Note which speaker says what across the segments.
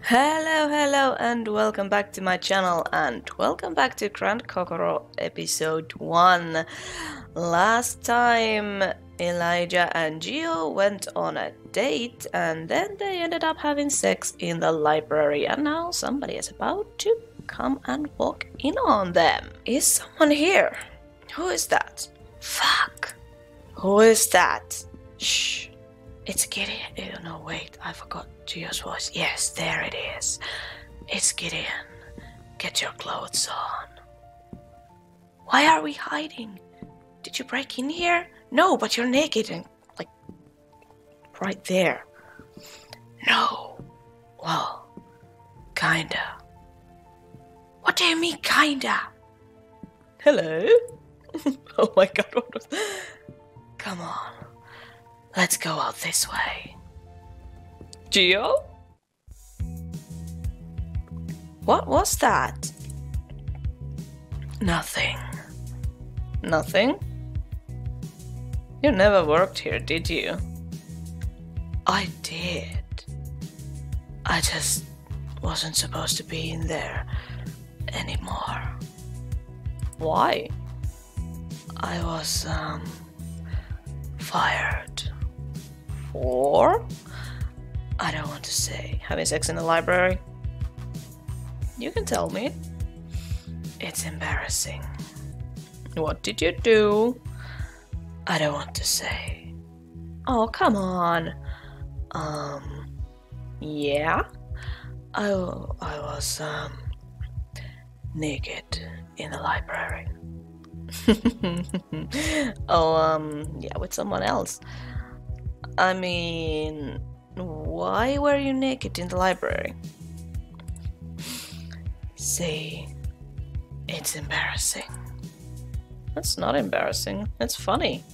Speaker 1: Hello, and welcome back to my channel, and welcome back to Grand Kokoro episode 1. Last time, Elijah and Gio went on a date, and then they ended up having sex in the library, and now somebody is about to come and walk in on them. Is someone here? Who is that? Fuck! Who is that? Shh! It's Gideon. Oh, no, wait, I forgot Gio's voice. Yes, there it is. It's Gideon. Get your clothes on. Why are we hiding? Did you break in here? No, but you're naked and, like, right there. No. Well, kinda. What do you mean, kinda? Hello? Oh my god, what was... Come on. Let's go out this way. Gio? What was that? Nothing. Nothing? You never worked here, did you? I did. I just wasn't supposed to be in there anymore. Why? I was, fired. Or? I don't want to say. Having sex in the library? You can tell me. It's embarrassing. What did you do? I don't want to say. Oh, come on. Yeah? I was, naked in the library. Oh, yeah, with someone else. I mean, why were you naked in the library? See, it's embarrassing. That's not embarrassing, it's funny.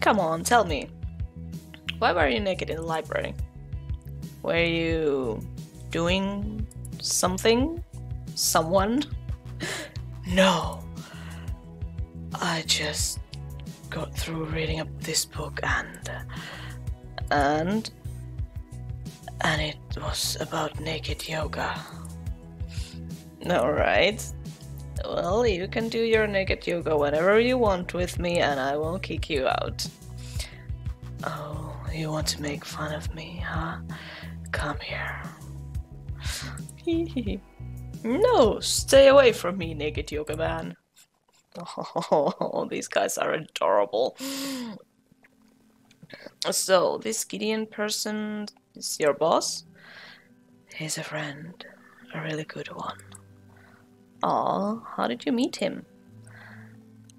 Speaker 1: Come on, tell me. Why were you naked in the library? Were you doing something? Someone? No. I just got through reading up this book and it was about naked yoga. Alright. Well, you can do your naked yoga whenever you want with me and I won't kick you out. Oh, you want to make fun of me, huh? Come here. No, stay away from me, naked yoga man. Oh, these guys are adorable. So, this Gideon person is your boss? He's a friend, a really good one. Aw, how did you meet him?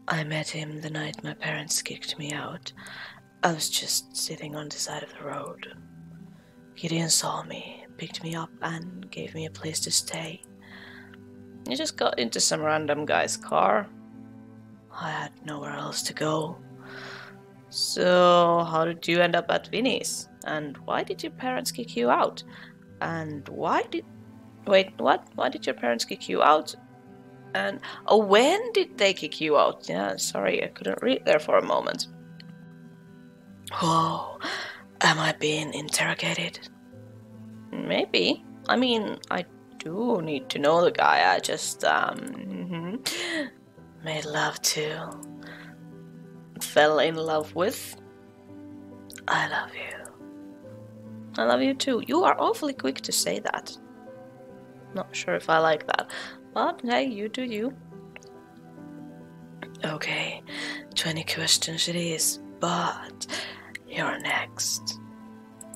Speaker 1: I met him the night my parents kicked me out. I was just sitting on the side of the road. Gideon saw me, picked me up, and gave me a place to stay. You just got into some random guy's car. I had nowhere else to go. So, how did you end up at Vinny's? And why did your parents kick you out? And why did... Wait, what? Why did your parents kick you out? And... Oh, when did they kick you out? Yeah, sorry, I couldn't read there for a moment. Oh, am I being interrogated? Maybe. I mean, I do need to know the guy. I just, made love to, fell in love with. I love you. I love you too. You are awfully quick to say that. Not sure if I like that, but hey, you do you. Okay, 20 questions it is, but you're next.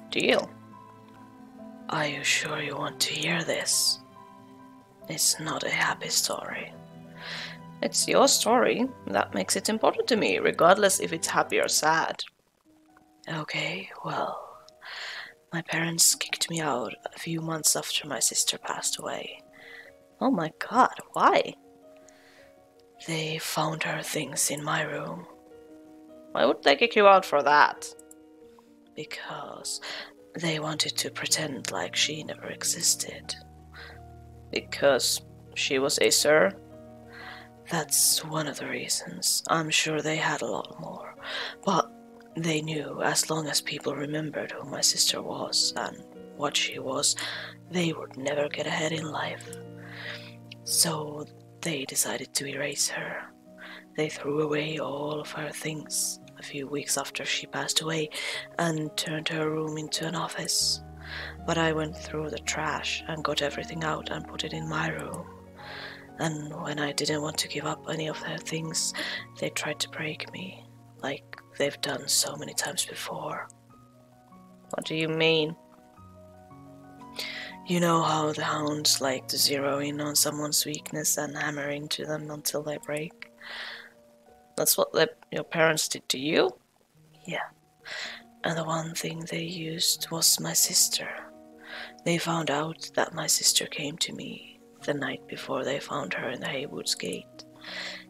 Speaker 1: Deal. Are you sure you want to hear this? It's not a happy story. It's your story. That makes it important to me, regardless if it's happy or sad. Okay, well, my parents kicked me out a few months after my sister passed away. Oh my god, why? They found her things in my room. Why would they kick you out for that? Because they wanted to pretend like she never existed. Because she was a sir? That's one of the reasons. I'm sure they had a lot more. But They knew as long as people remembered who my sister was, and what she was, they would never get ahead in life. So they decided to erase her. They threw away all of her things a few weeks after she passed away and turned her room into an office. But I went through the trash and got everything out and put it in my room. And when I didn't want to give up any of their things, they tried to break me, like they've done so many times before. What do you mean? You know how the hounds like to zero in on someone's weakness and hammer into them until they break? That's what your parents did to you? Yeah. And the one thing they used was my sister. They found out that my sister came to me the night before they found her in the Haywoods Gate.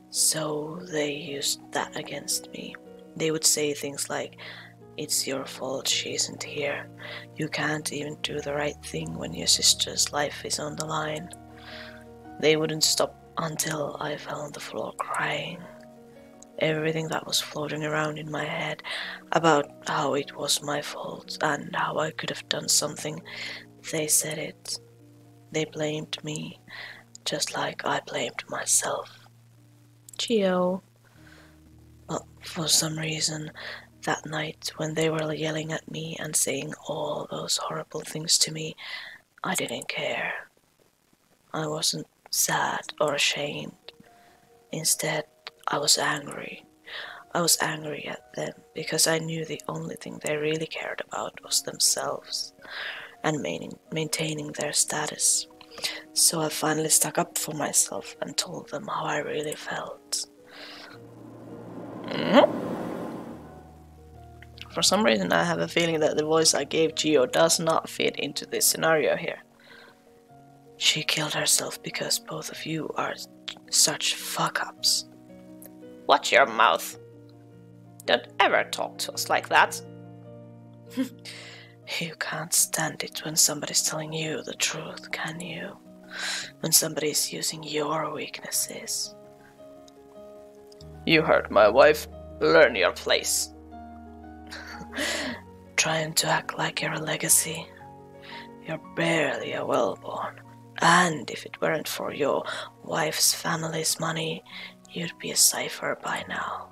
Speaker 1: So they used that against me. They would say things like, "It's your fault she isn't here. You can't even do the right thing when your sister's life is on the line." They wouldn't stop until I fell on the floor crying. Everything that was floating around in my head about how it was my fault and how I could have done something, they said it. They blamed me, just like I blamed myself. Gio. But for some reason, that night when they were yelling at me and saying all those horrible things to me, I didn't care. I wasn't sad or ashamed. Instead, I was angry. I was angry at them because I knew the only thing they really cared about was themselves and maintaining their status. So I finally stuck up for myself and told them how I really felt. For some reason I have a feeling that the voice I gave Gio does not fit into this scenario here. She killed herself because both of you are such fuck-ups. Watch your mouth. Don't ever talk to us like that. You can't stand it when somebody's telling you the truth, can you? When somebody's using your weaknesses. You hurt my wife. Learn your place. Trying to act like you're a legacy. You're barely a wellborn. And if it weren't for your wife's family's money, you'd be a cipher by now.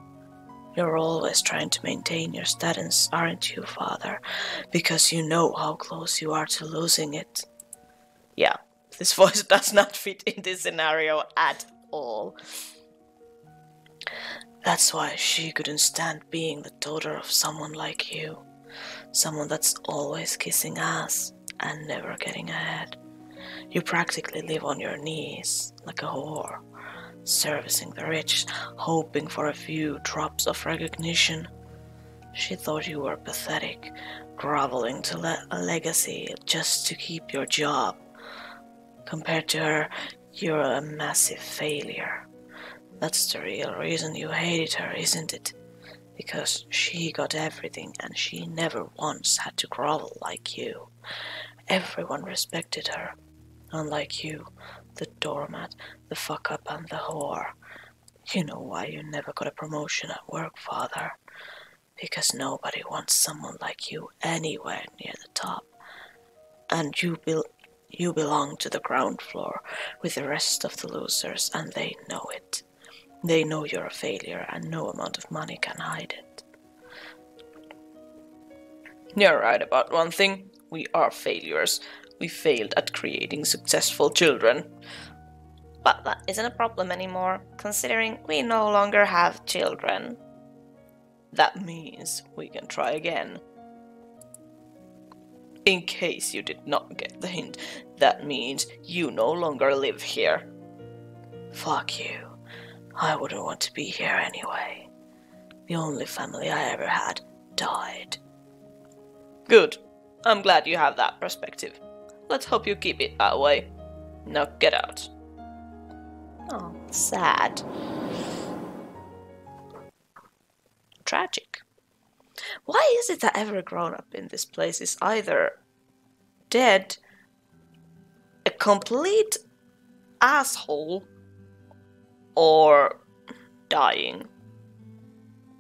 Speaker 1: You're always trying to maintain your status, aren't you, father? Because you know how close you are to losing it. Yeah, this voice does not fit in this scenario at all. That's why she couldn't stand being the daughter of someone like you. Someone that's always kissing ass and never getting ahead. You practically live on your knees, like a whore, servicing the rich, hoping for a few drops of recognition. She thought you were pathetic, groveling to a legacy just to keep your job. Compared to her, you're a massive failure. That's the real reason you hated her, isn't it? Because she got everything and she never once had to grovel like you. Everyone respected her. Unlike you, the doormat, the fuck-up and the whore. You know why you never got a promotion at work, father? Because nobody wants someone like you anywhere near the top. And you belong to the ground floor with the rest of the losers, and they know it. They know you're a failure, and no amount of money can hide it. You're right about one thing. We are failures. We failed at creating successful children. But that isn't a problem anymore, considering we no longer have children. That means we can try again. In case you did not get the hint, that means you no longer live here. Fuck you. I wouldn't want to be here anyway. The only family I ever had died. Good. I'm glad you have that perspective. Let's hope you keep it that way. Now get out. Oh, sad. Tragic. Why is it that every grown-up in this place is either dead, a complete asshole, or dying?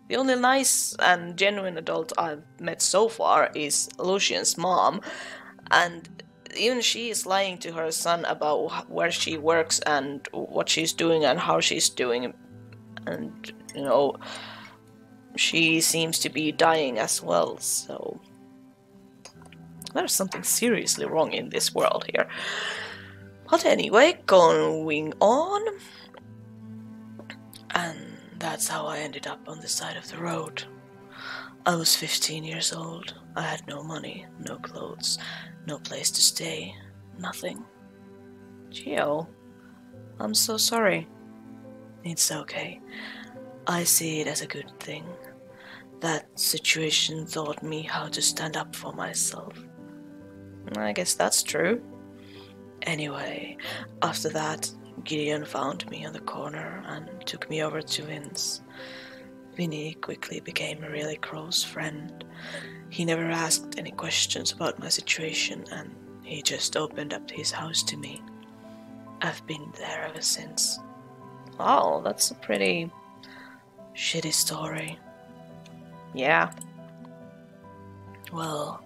Speaker 1: The only nice and genuine adult I've met so far is Lucian's mom, And even she is lying to her son about where she works and what she's doing and how she's doing. And, you know, she seems to be dying as well, so there's something seriously wrong in this world here. But anyway, going on. And that's how I ended up on the side of the road. I was 15 years old. I had no money, no clothes, no place to stay, nothing. Gio, I'm so sorry. It's okay. I see it as a good thing. That situation taught me how to stand up for myself. I guess that's true. Anyway, after that, Gideon found me on the corner and took me over to Vince. Vinny quickly became a really close friend. He never asked any questions about my situation and he just opened up his house to me. I've been there ever since. Oh, that's a pretty shitty story. Yeah. Well,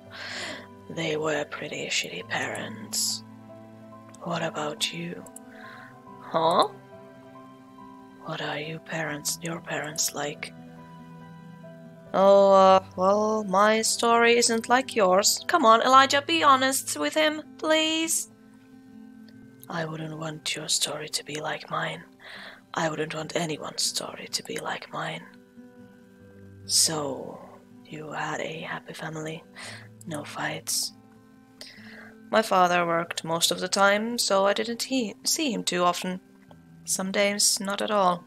Speaker 1: they were pretty shitty parents. What about you? Huh? What are your parents like? Oh, well, my story isn't like yours. Come on, Elijah, be honest with him, please. I wouldn't want your story to be like mine. I wouldn't want anyone's story to be like mine. So, you had a happy family, no fights. My father worked most of the time, so I didn't see him too often. Some days, not at all.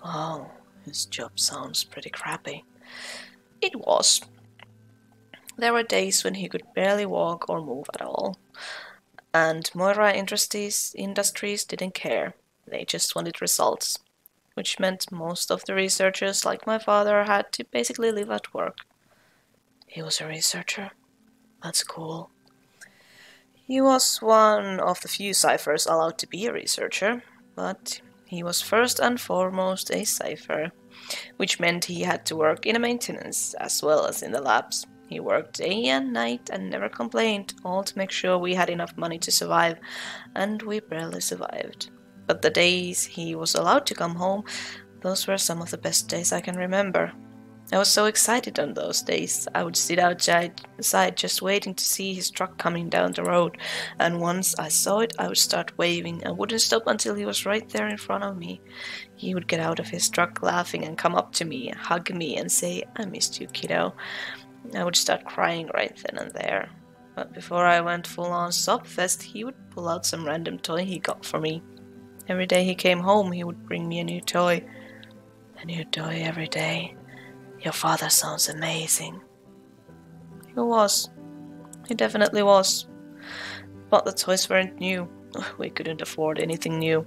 Speaker 1: Oh, his job sounds pretty crappy. It was. There were days when he could barely walk or move at all. And Moira Industries didn't care. They just wanted results. Which meant most of the researchers, like my father, had to basically live at work. He was a researcher. That's cool. He was one of the few ciphers allowed to be a researcher, but he was first and foremost a cipher, which meant he had to work in maintenance as well as in the labs. He worked day and night and never complained, all to make sure we had enough money to survive, and we barely survived. But the days he was allowed to come home, those were some of the best days I can remember. I was so excited on those days. I would sit outside just waiting to see his truck coming down the road, and once I saw it, I would start waving and wouldn't stop until he was right there in front of me. He would get out of his truck laughing and come up to me, hug me and say, "I missed you, kiddo." I would start crying right then and there. But before I went full-on sobfest, he would pull out some random toy he got for me. Every day he came home, he would bring me a new toy. A new toy every day. Your father sounds amazing. He was. He definitely was. But the toys weren't new. We couldn't afford anything new.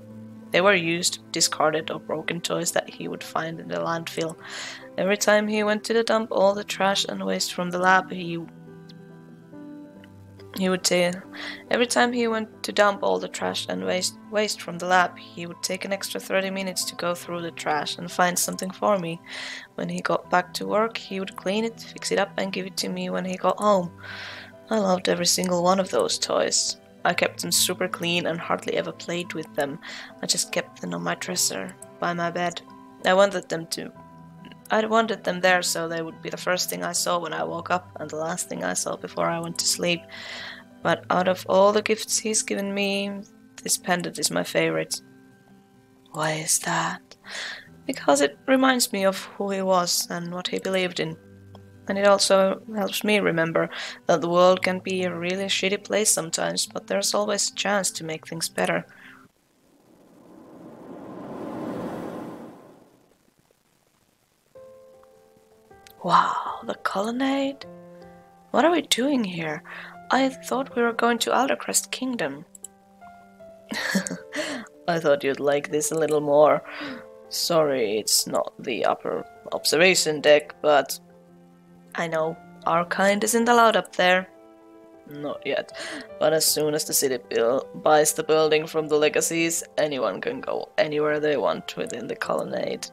Speaker 1: They were used, discarded or broken toys that he would find in the landfill. Every time he went to the dump all the trash and waste from the lab, every time he went to dump all the trash and waste from the lab, he would take an extra 30 minutes to go through the trash and find something for me. When he got back to work, he would clean it, fix it up and give it to me when he got home. I loved every single one of those toys. I kept them super clean and hardly ever played with them. I just kept them on my dresser, by my bed. I wanted them there so they would be the first thing I saw when I woke up and the last thing I saw before I went to sleep. But out of all the gifts he's given me, this pendant is my favorite. Why is that? Because it reminds me of who he was and what he believed in. And it also helps me remember that the world can be a really shitty place sometimes, but there's always a chance to make things better. Wow, the colonnade? What are we doing here? I thought we were going to Aldercrest Kingdom. I thought you'd like this a little more. Sorry, it's not the upper observation deck, but I know, our kind isn't allowed up there. Not yet, but as soon as the city buys the building from the legacies, anyone can go anywhere they want within the colonnade.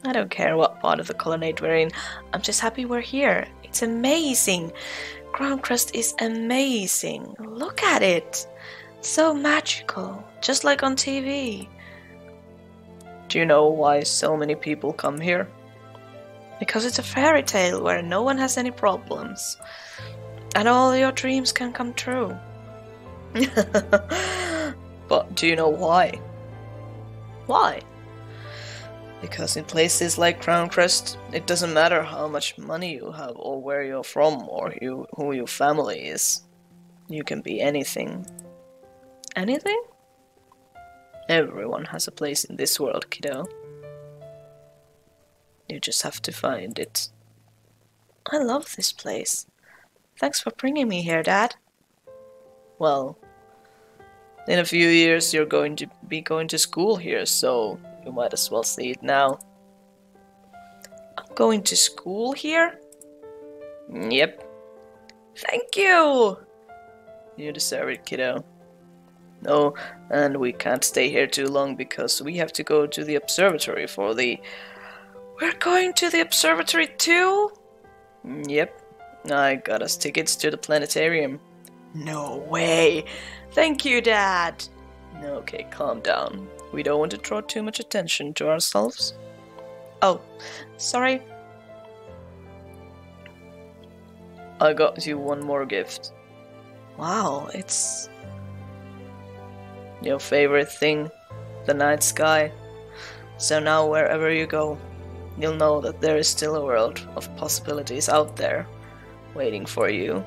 Speaker 1: I don't care what part of the colonnade we're in, I'm just happy we're here. It's amazing! crown crest is amazing. Look at it. So magical, just like on TV. Do you know why so many people come here? Because it's a fairy tale where no one has any problems. And all your dreams can come true. But do you know why? Why? Because in places like Crown Crest, it doesn't matter how much money you have or where you're from or who your family is. You can be anything. Anything? Everyone has a place in this world, kiddo. You just have to find it. I love this place. Thanks for bringing me here, Dad. Well, in a few years you're going to be going to school here, so you might as well see it now. I'm going to school here? Yep. Thank you! You deserve it, kiddo. Oh, and we can't stay here too long because we have to go to the observatory for the... We're going to the observatory too? Yep. I got us tickets to the planetarium. No way! Thank you, Dad! Okay, calm down. We don't want to draw too much attention to ourselves. Oh, sorry. I got you one more gift. Wow, it's... your favorite thing, the night sky. So now wherever you go, you'll know that there is still a world of possibilities out there, waiting for you.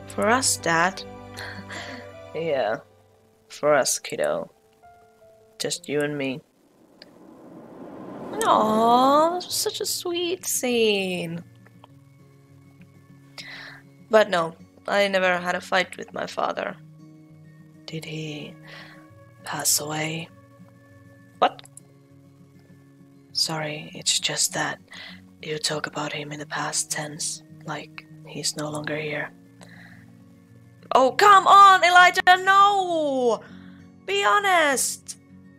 Speaker 1: For us, Dad? Yeah, for us, kiddo. Just you and me. Aww, such a sweet scene. But no, I never had a fight with my father. Did he pass away? What? Sorry, it's just that you talk about him in the past tense, like he's no longer here. Oh, come on, ReettaJ, no! Be honest!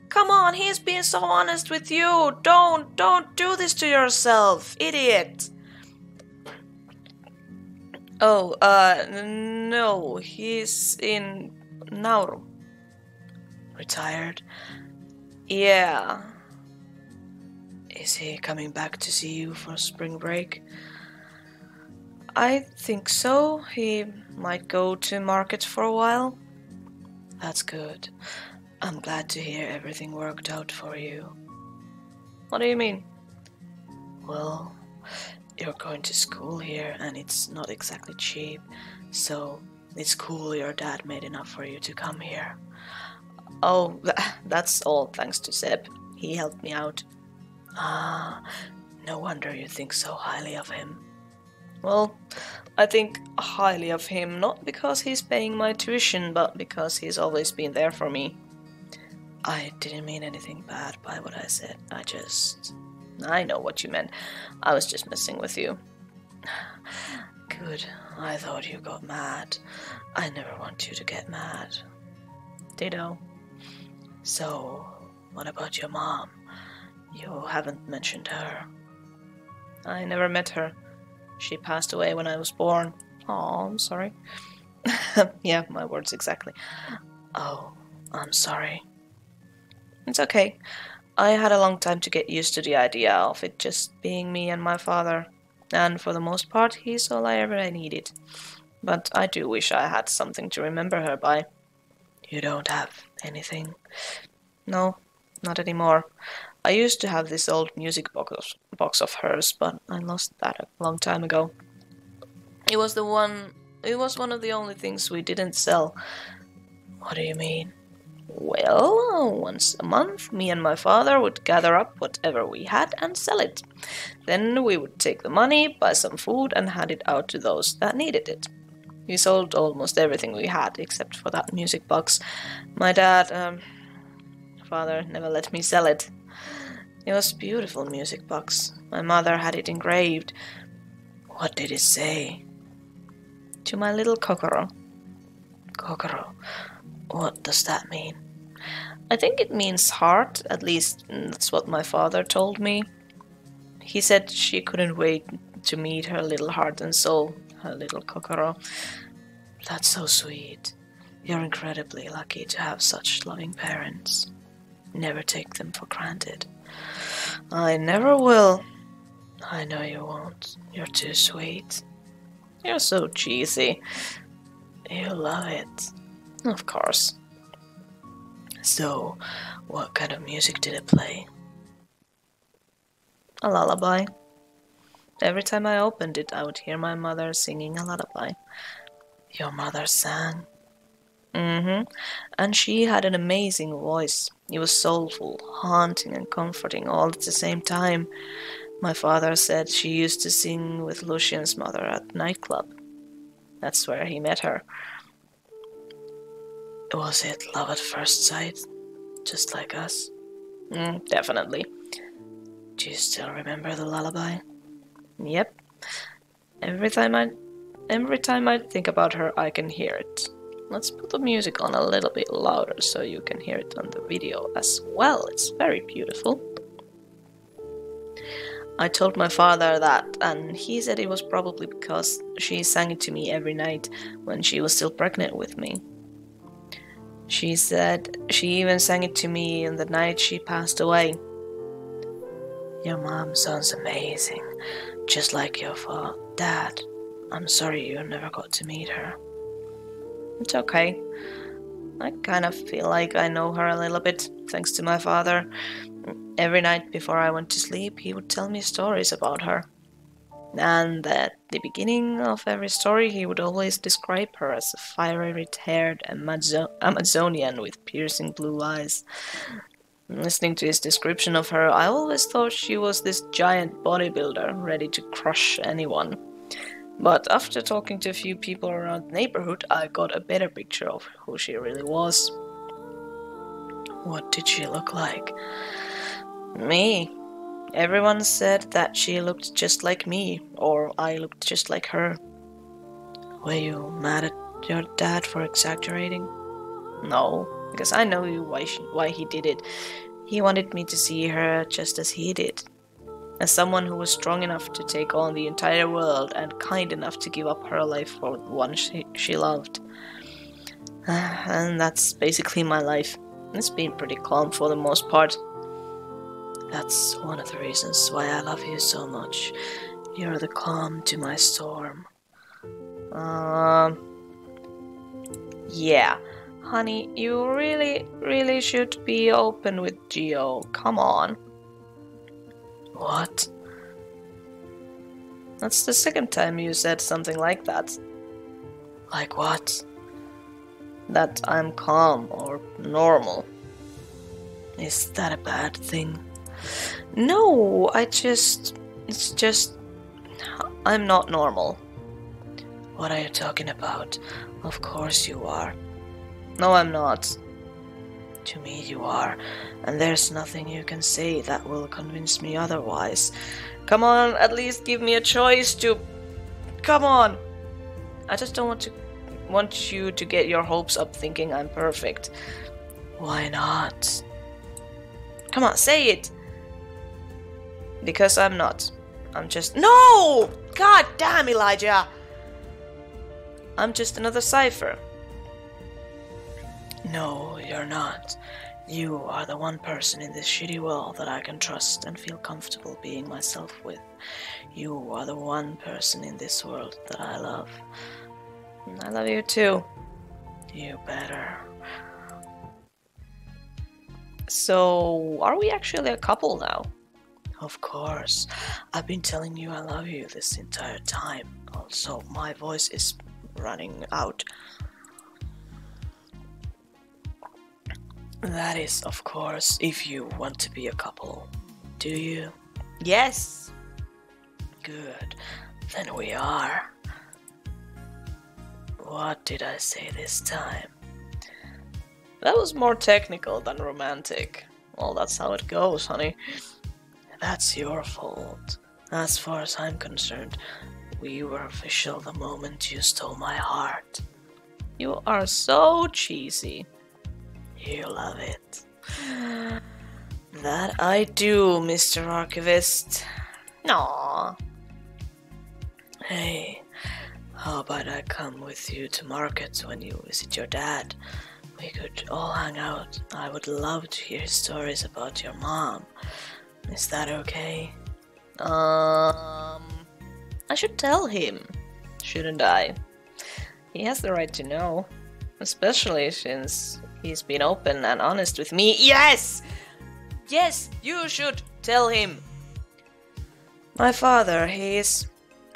Speaker 1: Come on, he's being so honest with you. Don't do this to yourself, idiot. Oh, no, he's in Nauru. Retired? Yeah. Is he coming back to see you for spring break? I think so. He might go to market for a while. That's good. I'm glad to hear everything worked out for you. What do you mean? Well, you're going to school here and it's not exactly cheap, so it's cool your dad made enough for you to come here. Oh, that's all thanks to Seb. He helped me out. Ah, no wonder you think so highly of him. Well, I think highly of him not because he's paying my tuition, but because he's always been there for me. I didn't mean anything bad by what I said. I know what you meant. I was just messing with you. Good. I thought you got mad. I never want you to get mad. Ditto. So, what about your mom? You haven't mentioned her. I never met her. She passed away when I was born. Oh, I'm sorry. Yeah, my words exactly. Oh, I'm sorry. It's okay. I had a long time to get used to the idea of it just being me and my father. And for the most part, he's all I ever needed. But I do wish I had something to remember her by. You don't have anything? No, not anymore. I used to have this old music box of hers, but I lost that a long time ago. It was one of the only things we didn't sell. What do you mean? Well, once a month, me and my father would gather up whatever we had and sell it. Then we would take the money, buy some food, and hand it out to those that needed it. We sold almost everything we had, except for that music box. My father never let me sell it. It was a beautiful music box. My mother had it engraved. What did it say? To my little Kokoro. Kokoro. What does that mean? I think it means heart, at least that's what my father told me. He said she couldn't wait to meet her little heart and soul, little Kokoro. That's so sweet. You're incredibly lucky to have such loving parents. Never take them for granted. I never will. I know you won't. You're too sweet. You're so cheesy. You love it. Of course. So, what kind of music did it play? A lullaby. Every time I opened it, I would hear my mother singing a lullaby. Your mother sang? Mm-hmm. And she had an amazing voice. It was soulful, haunting and comforting all at the same time. My father said she used to sing with Lucian's mother at the nightclub. That's where he met her. Was it love at first sight? Just like us? Definitely. Do you still remember the lullaby? Yep. Every time I think about her, I can hear it. Let's put the music on a little bit louder so you can hear it on the video as well. It's very beautiful. I told my father that, and he said it was probably because she sang it to me every night when she was still pregnant with me. She said she even sang it to me on the night she passed away. Your mom sounds amazing, just like your dad. I'm sorry you never got to meet her. It's okay. I kind of feel like I know her a little bit, thanks to my father. Every night before I went to sleep, he would tell me stories about her. And at the beginning of every story, he would always describe her as a fiery red-haired Amazonian with piercing blue eyes. Listening to his description of her, I always thought she was this giant bodybuilder, ready to crush anyone. But after talking to a few people around the neighborhood, I got a better picture of who she really was. What did she look like? Me. Everyone said that she looked just like me, or I looked just like her. Were you mad at your dad for exaggerating? No, because I know why he did it. He wanted me to see her just as he did. As someone who was strong enough to take on the entire world and kind enough to give up her life for the one she loved. And that's basically my life. It's been pretty calm for the most part. That's one of the reasons why I love you so much. You're the calm to my storm. Yeah. Honey, you really should be open with Gio. Come on. What? That's the second time you said something like that. Like what? That I'm calm or normal. Is that a bad thing? No, it's just, I'm not normal. What are you talking about? Of course you are. No, I'm not. To me you are, and there's nothing you can say that will convince me otherwise. Come on, at least give me a choice to... Come on! I just don't want you to get your hopes up thinking I'm perfect. Why not? Come on, say it! Because I'm not. I'm just... No! God damn, Elijah! I'm just another cipher. No, you're not. You are the one person in this shitty world that I can trust and feel comfortable being myself with. You are the one person in this world that I love. And I love you too. You better. So, are we actually a couple now? Of course. I've been telling you I love you this entire time. Also, my voice is running out. That is, of course, if you want to be a couple. Do you? Yes! Good. Then we are. What did I say this time? That was more technical than romantic. Well, that's how it goes, honey. That's your fault. As far as I'm concerned, we were official the moment you stole my heart. You are so cheesy. You love it. That I do, Mr. Archivist. Aww. Hey, How about I come with you to market when you visit your dad? We could all hang out. I would love to hear stories about your mom. Is that okay? I should tell him, shouldn't I? He has the right to know, especially since he's been open and honest with me. Yes! Yes, you should tell him. My father, he's...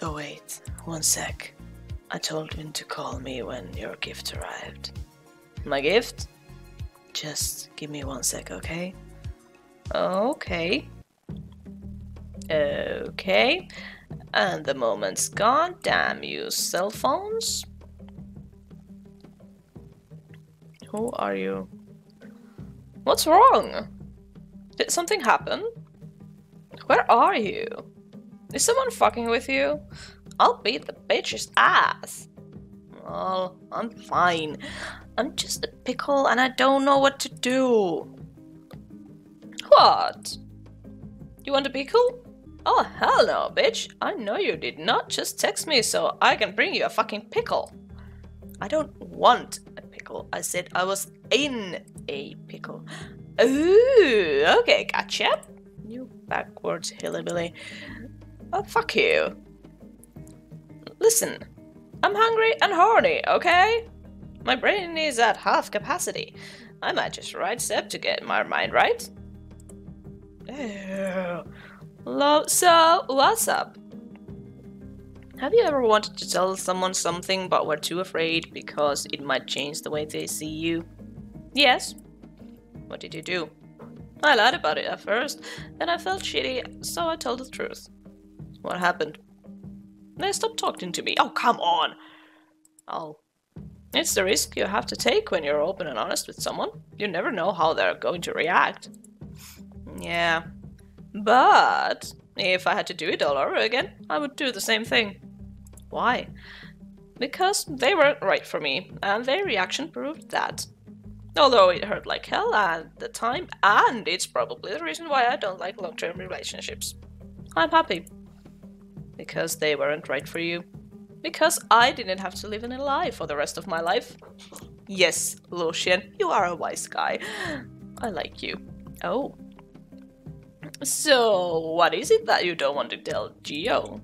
Speaker 1: Oh wait, one sec. I told him to call me when your gift arrived. My gift? Just give me one sec, okay? Okay. Okay. And the moment's gone. Damn you, cell phones. Who are you? What's wrong? Did something happen? Where are you? Is someone fucking with you? I'll beat the bitch's ass. Oh, I'm fine. I'm just a pickle and I don't know what to do. What? You want a pickle? Oh, hell no, bitch. I know you did not just text me so I can bring you a fucking pickle. I don't want a pickle. I said I was in a pickle. Ooh, okay, gotcha. You backwards hillbilly. Oh, fuck you. Listen, I'm hungry and horny, okay? My brain is at half capacity. I might just ride Seb to get my mind right. Ew. So, what's up? Have you ever wanted to tell someone something but were too afraid because it might change the way they see you? Yes. What did you do? I lied about it at first, then I felt shitty, so I told the truth. What happened? They stopped talking to me. Oh, come on! Oh. It's the risk you have to take when you're open and honest with someone. You never know how they're going to react. Yeah. But if I had to do it all over again, I would do the same thing. Why? Because they weren't right for me, and their reaction proved that. Although it hurt like hell at the time, and it's probably the reason why I don't like long-term relationships. I'm happy. Because they weren't right for you. Because I didn't have to live in a lie for the rest of my life. Yes, Lucian, you are a wise guy. I like you. Oh. So, what is it that you don't want to tell Geo?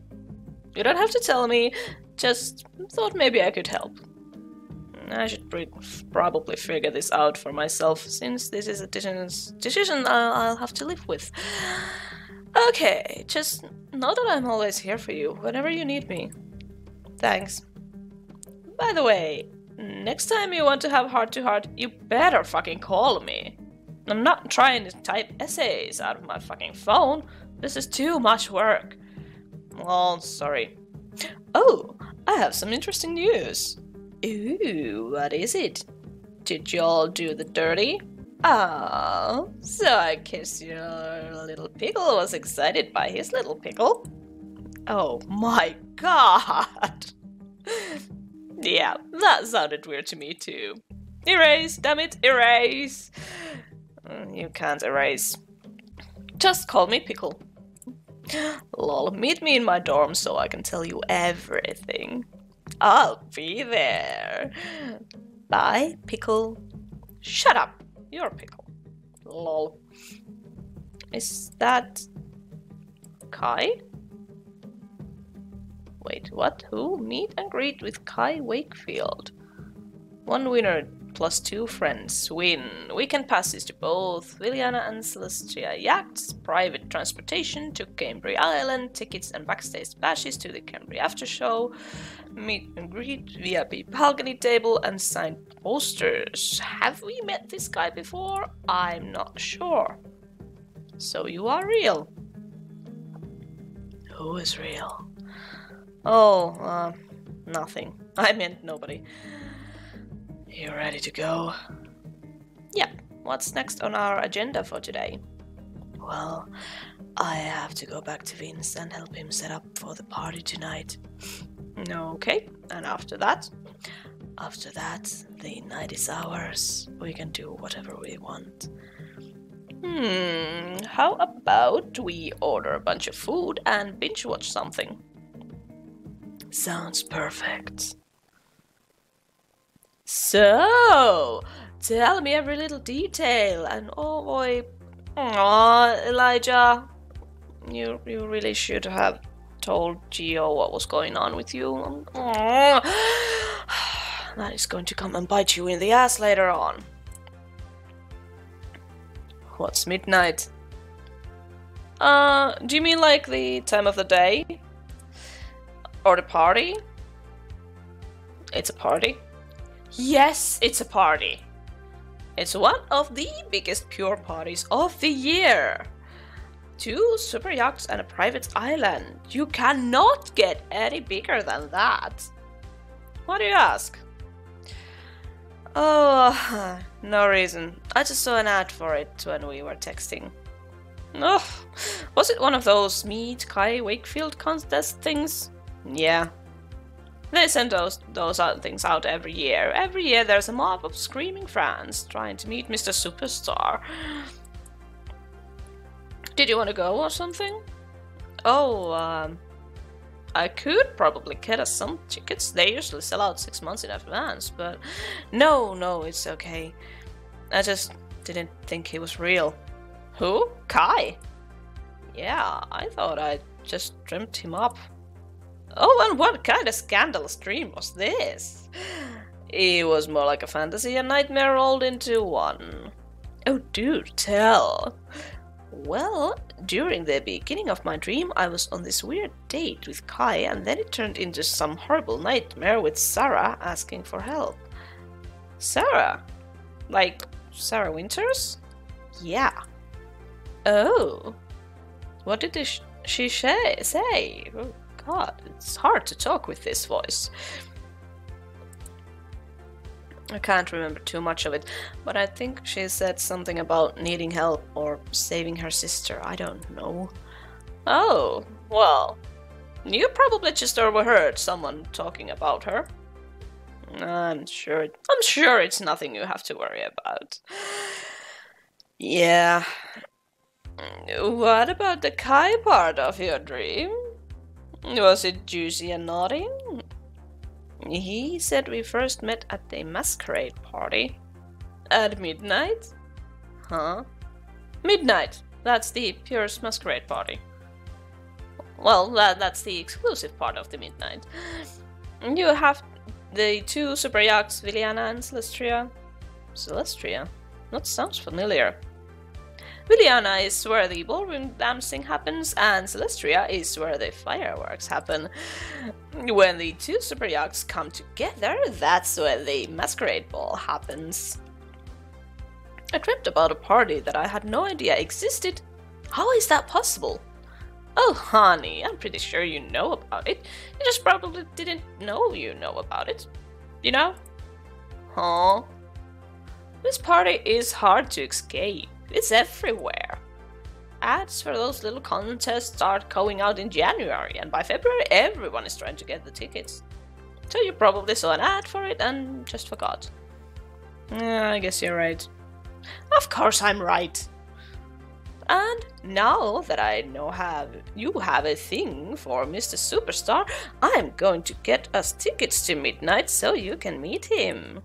Speaker 1: You don't have to tell me, just thought maybe I could help. I should probably figure this out for myself, since this is a decision I'll have to live with. Okay, just know that I'm always here for you, whenever you need me. Thanks. By the way, next time you want to have heart-to-heart, you better fucking call me. I'm not trying to type essays out of my fucking phone. This is too much work. Oh, sorry. Oh, I have some interesting news. Ooh, what is it? Did y'all do the dirty? Oh, so I guess your little pickle was excited by his little pickle. Oh my god! Yeah, that sounded weird to me too. Erase, damn it, erase! You can't erase. Just call me Pickle. Lol, meet me in my dorm so I can tell you everything. I'll be there. Bye, Pickle. Shut up, you're Pickle. Lol. Is that... Kai? Wait, what? Who? Meet and greet with Kai Wakefield. One winner plus 2 friends win. Weekend passes to both Liliana and Celestia yachts, private transportation to Cambria Island, tickets and backstage splashes to the Cambria after show, meet and greet, VIP balcony table, and signed posters. Have we met this guy before? I'm not sure. So you are real. Who is real? Oh, nothing. I meant nobody. You ready to go? Yeah. What's next on our agenda for today? Well, I have to go back to Vince and help him set up for the party tonight. Okay. And after that? After that, the night is ours. We can do whatever we want. How about we order a bunch of food and binge watch something? Sounds perfect. So, tell me every little detail, and oh boy, Elijah, you really should have told Gio what was going on with you. That is going to come and bite you in the ass later on. What's midnight? Do you mean like the time of the day? Or the party? It's a party? Yes, it's a party. It's one of the biggest pure parties of the year. 2 super yachts and a private island. You cannot get any bigger than that. Why do you ask? Oh, no reason. I just saw an ad for it when we were texting. Oh, was it one of those Meet Kai Wakefield contest things? Yeah. They send those things out every year. Every year there's a mob of screaming fans trying to meet Mr. Superstar. Did you want to go or something? Oh, I could probably get us some tickets. They usually sell out 6 months in advance, but no, it's okay. I just didn't think he was real. Who? Kai? Yeah, I thought I just dreamt him up. Oh, and what kind of scandalous dream was this? It was more like a fantasy and nightmare rolled into one. Oh, do tell. Well, during the beginning of my dream, I was on this weird date with Kai, and then it turned into some horrible nightmare with Sarah asking for help. Sarah? Like Sarah Winters? Yeah. Oh. What did she say? Oh, God, it's hard to talk with this voice. I can't remember too much of it, but I think she said something about needing help or saving her sister. I don't know. Oh, well, you probably just overheard someone talking about her. I'm sure it's nothing you have to worry about. Yeah. What about the Kai part of your dream? Was it juicy and naughty? He said we first met at a masquerade party. At midnight? Huh? Midnight! That's the purest masquerade party. Well, that's the exclusive part of the midnight. You have the 2 super yachts, Viliana and Celestria. Celestria? That sounds familiar. Viliana is where the ballroom dancing happens, and Celestria is where the fireworks happen. When the 2 super yachts come together, that's when the masquerade ball happens. I dreamt about a party that I had no idea existed. How is that possible? Oh, honey, I'm pretty sure you know about it. You just probably didn't know you know about it. You know? Huh? This party is hard to escape. It's everywhere. Ads for those little contests start going out in January, and by February everyone is trying to get the tickets. So you probably saw an ad for it and just forgot. I guess you're right. Of course I'm right. And now that I know you have a thing for Mr. Superstar, I'm going to get us tickets to midnight so you can meet him.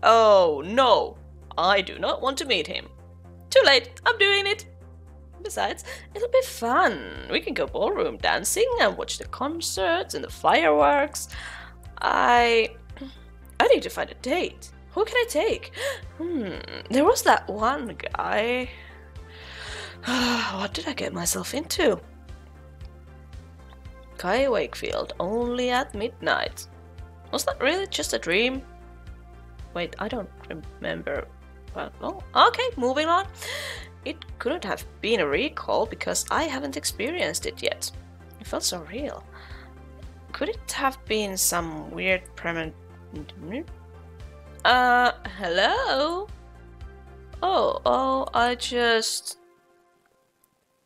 Speaker 1: Oh no, I do not want to meet him. Too late, I'm doing it. Besides, it'll be fun. We can go ballroom dancing and watch the concerts and the fireworks. I need to find a date. Who can I take? There was that one guy. What did I get myself into? Kai Wakefield, only at midnight. Was that really just a dream? Wait, I don't remember. Well, okay, moving on. It couldn't have been a recall because I haven't experienced it yet. It felt so real. Could it have been some weird hello? Oh,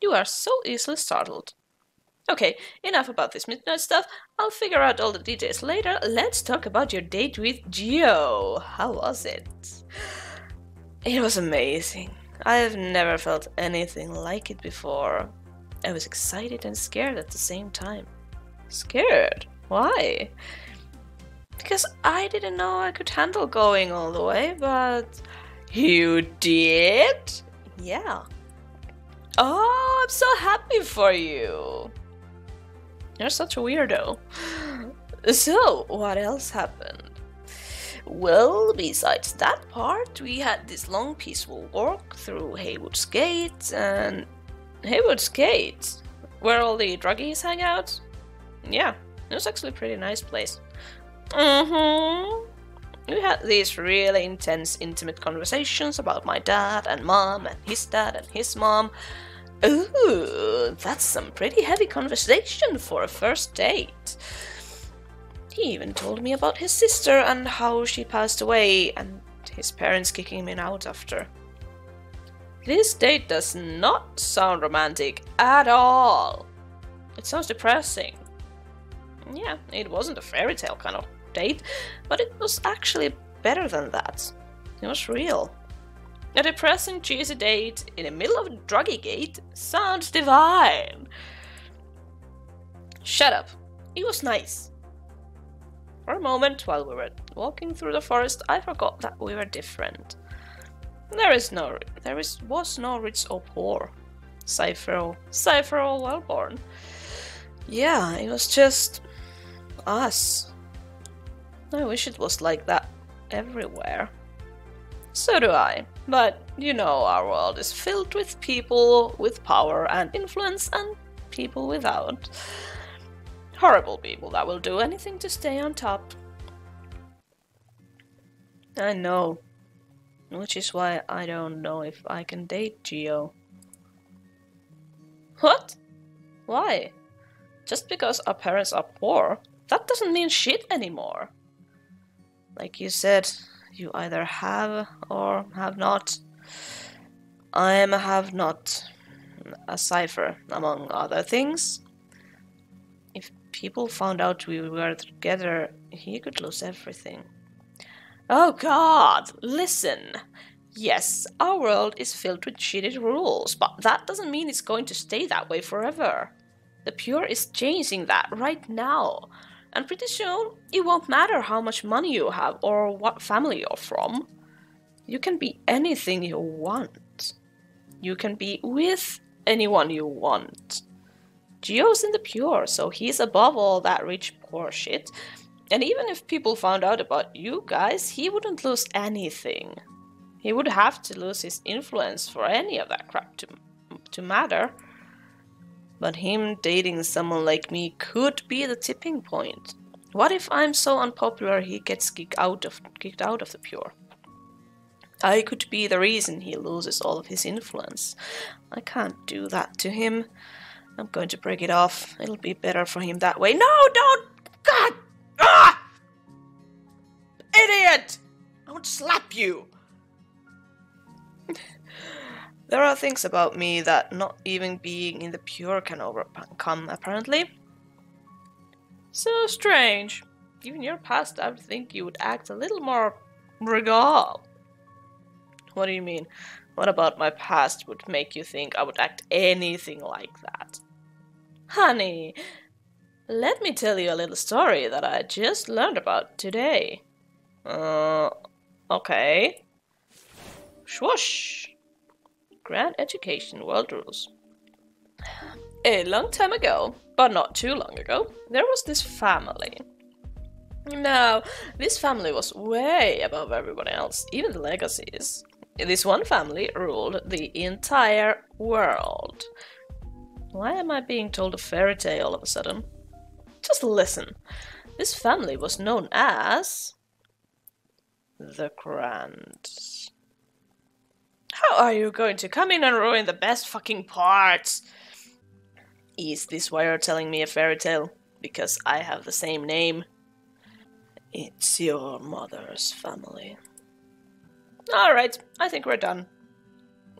Speaker 1: You are so easily startled. Okay, enough about this midnight stuff. I'll figure out all the details later. Let's talk about your date with Gio. How was it? It was amazing. I have never felt anything like it before. I was excited and scared at the same time. Scared? Why? Because I didn't know I could handle going all the way, but you did? Yeah. Oh, I'm so happy for you. You're such a weirdo. So, what else happened? Well, besides that part, we had this long peaceful walk through Haywood's Gate, and Haywood's Gate? Where all the druggies hang out? Yeah, it was actually a pretty nice place. We had these really intense, intimate conversations about my dad and mom and his mom. Ooh, that's some pretty heavy conversation for a first date. He even told me about his sister and how she passed away and his parents kicking him out after. This date does not sound romantic at all. It sounds depressing. Yeah, it wasn't a fairy tale kind of date, but it was actually better than that. It was real. A depressing, cheesy date in the middle of a druggy gate sounds divine. Shut up. It was nice. For a moment, while we were walking through the forest, I forgot that we were different. There was no rich or poor. Cipher or well-born. Yeah, it was just us. I wish it was like that everywhere. So do I, but you know our world is filled with people with power and influence and people without. Horrible people that will do anything to stay on top. I know, which is why I don't know if I can date Geo. What? Why? Just because our parents are poor, that doesn't mean shit anymore. Like you said, you either have or have not. I am a have not. A cipher, among other things. If people found out we were together, he could lose everything. Oh God, listen. Yes, our world is filled with shitty rules, but that doesn't mean it's going to stay that way forever. The Pure is changing that right now. And pretty soon, it won't matter how much money you have or what family you're from. You can be anything you want. You can be with anyone you want. Geo's in the Pure, so he's above all that rich poor shit. And even if people found out about you guys, he wouldn't lose anything. He would have to lose his influence for any of that crap to matter. But him dating someone like me could be the tipping point. What if I'm so unpopular he gets kicked out of the Pure? I could be the reason he loses all of his influence. I can't do that to him. I'm going to break it off. It'll be better for him that way. No, don't! God! Ah! Idiot! I would slap you! There are things about me that not even being in the Pure can overcome, apparently. So strange. Given your past, I would think you would act a little more regal. What do you mean? What about my past would make you think I would act anything like that? Honey, let me tell you a little story that I just learned about today. Okay. Swoosh. Grand Education World Rules. A long time ago, but not too long ago, there was this family. Now, this family was way above everyone else, even the legacies. This one family ruled the entire world. Why am I being told a fairy tale all of a sudden? Just listen. This family was known as the Grands. How are you going to come in and ruin the best fucking parts? Is this why you're telling me a fairy tale? Because I have the same name. It's your mother's family. Alright, I think we're done.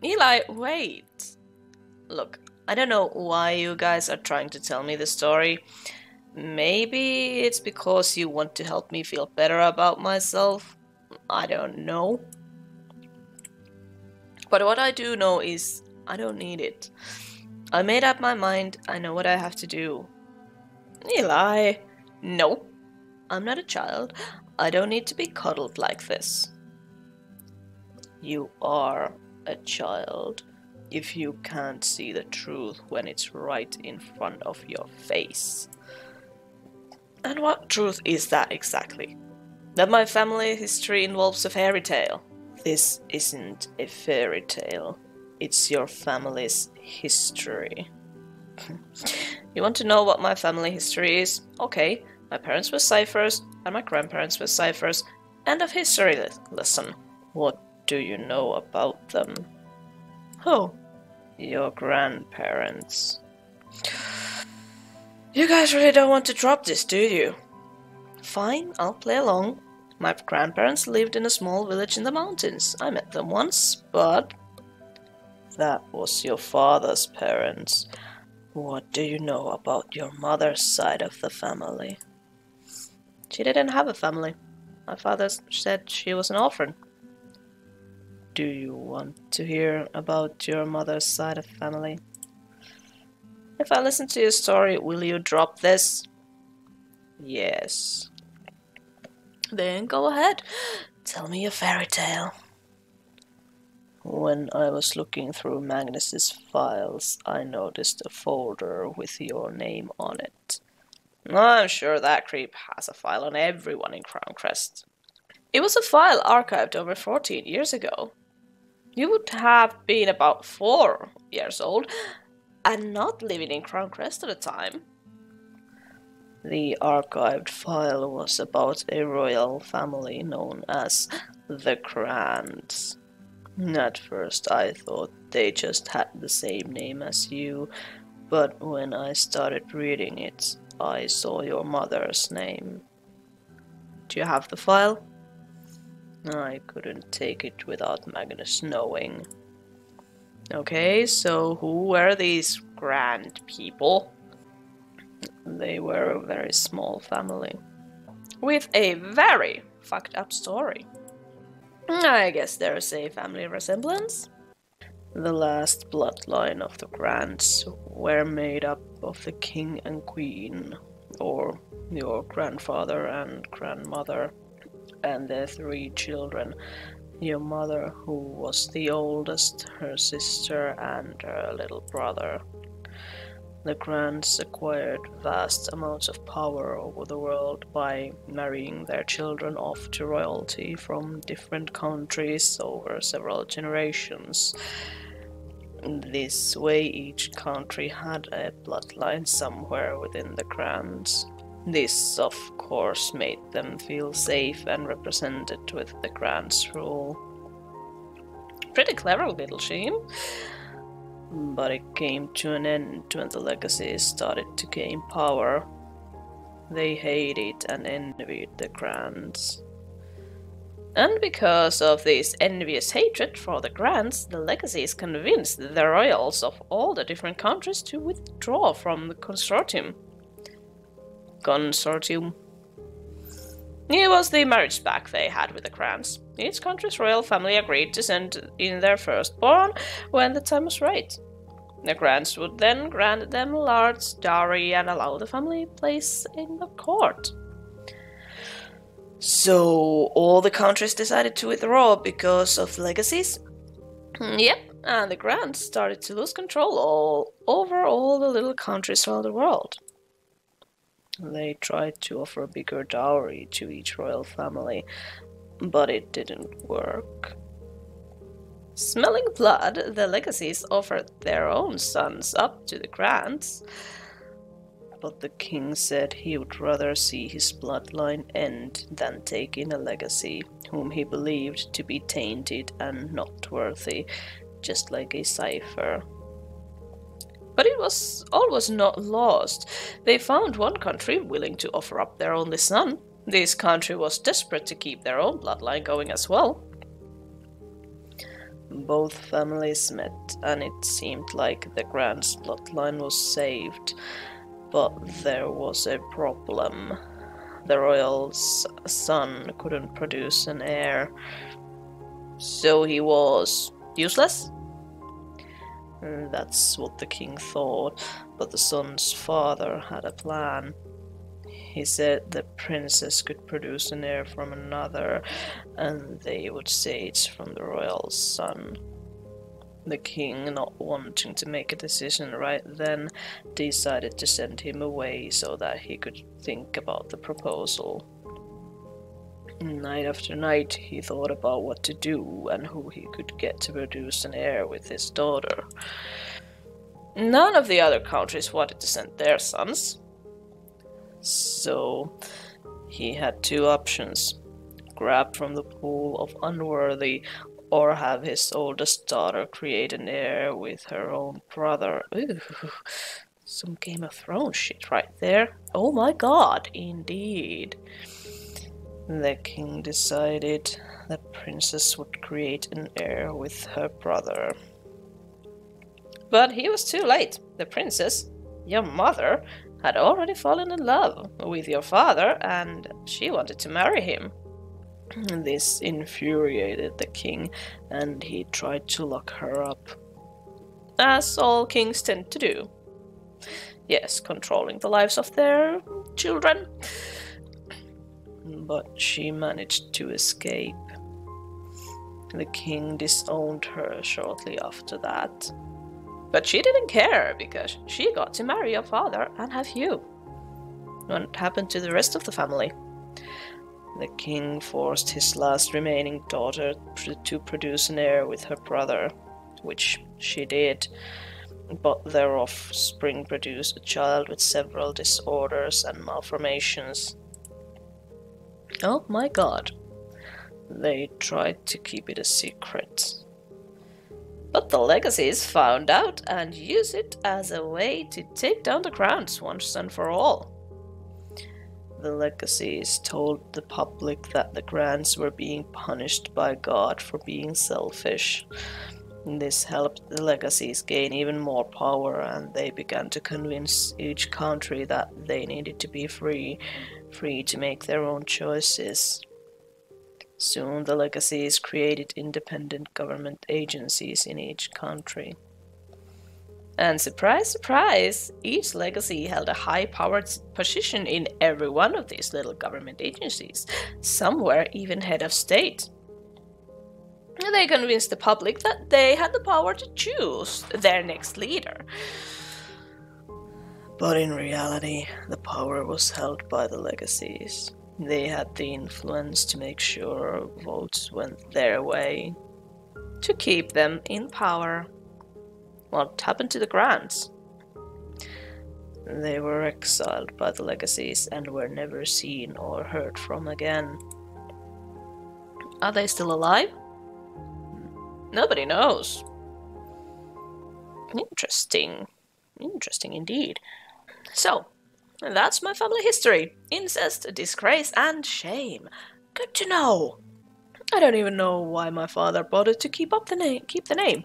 Speaker 1: Eli, wait. Look, I don't know why you guys are trying to tell me this story. Maybe it's because you want to help me feel better about myself. I don't know. But what I do know is I don't need it. I made up my mind. I know what I have to do. Eli, No, I'm not a child. I don't need to be cuddled like this. You are a child if you can't see the truth when it's right in front of your face. And what truth is that exactly? That my family history involves a fairy tale. This isn't a fairy tale. It's your family's history. You want to know what my family history is? Okay, my parents were ciphers, and my grandparents were ciphers. End of history lesson. What do you know about them? Oh, your grandparents. You guys really don't want to drop this, do you? Fine, I'll play along. My grandparents lived in a small village in the mountains. I met them once, but... That was your father's parents. What do you know about your mother's side of the family? She didn't have a family. My father said she was an orphan. Do you want to hear about your mother's side of the family? If I listen to your story, will you drop this? Yes. Then go ahead. Tell me a fairy tale. When I was looking through Magnus's files, I noticed a folder with your name on it. I'm sure that creep has a file on everyone in Crown Crest. It was a file archived over 14 years ago. You would have been about 4 years old and not living in Crown Crest at the time. The archived file was about a royal family known as the Grands. At first I thought they just had the same name as you, but when I started reading it, I saw your mother's name. Do you have the file? I couldn't take it without Magnus knowing. Okay, so who were these grand people? They were a very small family, with a very fucked up story. I guess there's a family resemblance. The last bloodline of the Grands were made up of the king and queen, or your grandfather and grandmother, and their 3 children. Your mother, who was the oldest, her sister, and her little brother. The Grands acquired vast amounts of power over the world by marrying their children off to royalty from different countries over several generations. This way, each country had a bloodline somewhere within the Grands. This, of course, made them feel safe and represented with the Grands' rule. Pretty clever little scheme. But it came to an end when the legacies started to gain power. They hated and envied the Grands. And because of this envious hatred for the Grands, the legacies convinced the royals of all the different countries to withdraw from the consortium. It was the marriage pact they had with the Grands. Each country's royal family agreed to send in their firstborn when the time was right. The Grands would then grant them large dowry and allow the family place in the court. So all the countries decided to withdraw because of legacies? Yep, and the Grands started to lose control over all the little countries around the world. They tried to offer a bigger dowry to each royal family, but it didn't work. Smelling blood, the legacies offered their own sons up to the Grands. But the king said he would rather see his bloodline end than take in a legacy whom he believed to be tainted and not worthy, just like a cipher. But all was not lost. They found one country willing to offer up their only son. This country was desperate to keep their own bloodline going as well. Both families met, and it seemed like the Grand's bloodline was saved. But there was a problem. The royal's son couldn't produce an heir. So he was useless? That's what the king thought, but the son's father had a plan. He said the princess could produce an heir from another, and they would say it's from the royal son. The king, not wanting to make a decision right then, decided to send him away so that he could think about the proposal. Night after night, he thought about what to do and who he could get to produce an heir with his daughter. None of the other countries wanted to send their sons. So he had two options: grab from the pool of unworthy, or have his oldest daughter create an heir with her own brother. Ooh, some Game of Thrones shit right there. Oh my god, indeed. The king decided the princess would create an heir with her brother. But he was too late. The princess, your mother, had already fallen in love with your father, and she wanted to marry him. This infuriated the king, and he tried to lock her up. As all kings tend to do. Yes, controlling the lives of their children. But she managed to escape. The king disowned her shortly after that. But she didn't care, because she got to marry your father and have you. What happened to the rest of the family? The king forced his last remaining daughter to produce an heir with her brother, which she did. But their offspring produced a child with several disorders and malformations. Oh my god. They tried to keep it a secret. But the legacies found out and used it as a way to take down the crowns once and for all. The legacies told the public that the Grands were being punished by God for being selfish. This helped the legacies gain even more power, and they began to convince each country that they needed to be free to make their own choices. Soon the legacies created independent government agencies in each country. And surprise, surprise, each legacy held a high-powered position in every one of these little government agencies, somewhere even head of state. They convinced the public that they had the power to choose their next leader. But in reality, the power was held by the legacies. They had the influence to make sure votes went their way, to keep them in power. What happened to the Grands? They were exiled by the legacies and were never seen or heard from again. Are they still alive? Nobody knows. Interesting. Interesting indeed. So, that's my family history. Incest, disgrace, and shame. Good to know. I don't even know why my father bothered to keep the name.